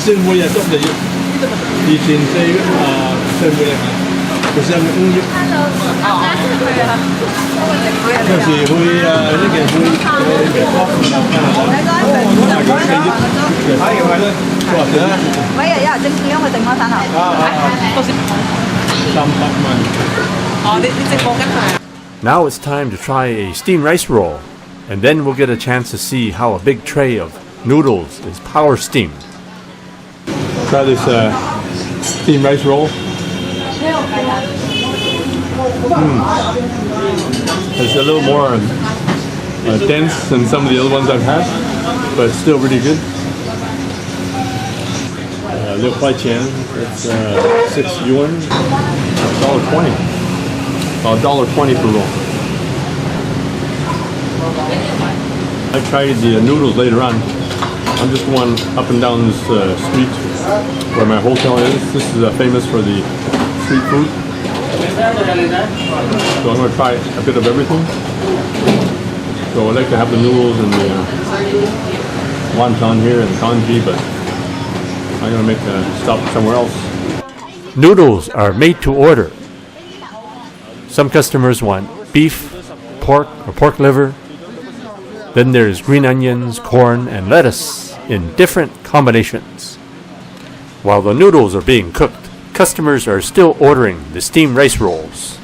Xinhui là tốt để以前Xinhui其實有時會呢件會每日一日蒸點樣去整嗰陣啊300蚊。哦，你直播緊係啊 Now it's time to try a steamed rice roll, and then we'll get a chance to see how a big tray of noodles is power steamed. Try this steamed rice roll. It's a little more dense than some of the other ones I've had, but it's still really good. 6块钱, it's 6 yuan, $1.20. $1.20 per roll. I tried the noodles later on. I'm just going up and down this street where my hotel is. This is famous for the street food. So I'm going to try a bit of everything. So I like to have the noodles and the wonton here and congee, but I'm going to make a stop somewhere else. Noodles are made to order. Some customers want beef, pork, or pork liver. Then there's green onions, corn, and lettuce in different combinations. While the noodles are being cooked, customers are still ordering the steamed rice rolls.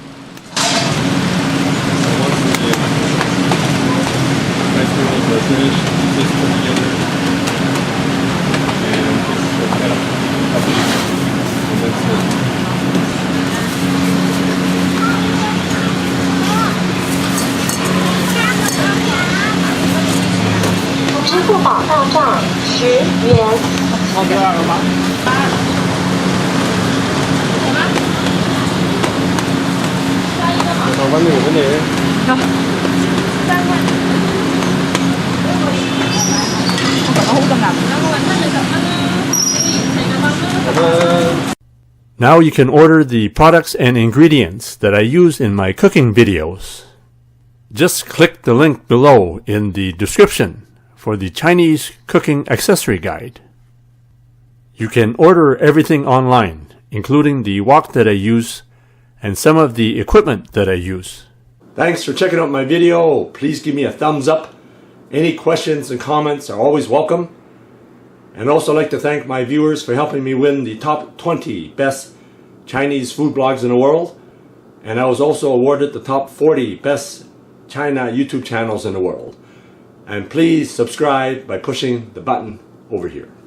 Now you can order the products and ingredients that I use in my cooking videos. Just click the link below in the description for the Chinese Cooking Accessory Guide. You can order everything online, including the wok that I use and some of the equipment that I use. Thanks for checking out my video. Please give me a thumbs up. Any questions and comments are always welcome. And also like to thank my viewers for helping me win the top 20 best Chinese food blogs in the world. And I was also awarded the top 40 best China YouTube channels in the world. And please subscribe by pushing the button over here.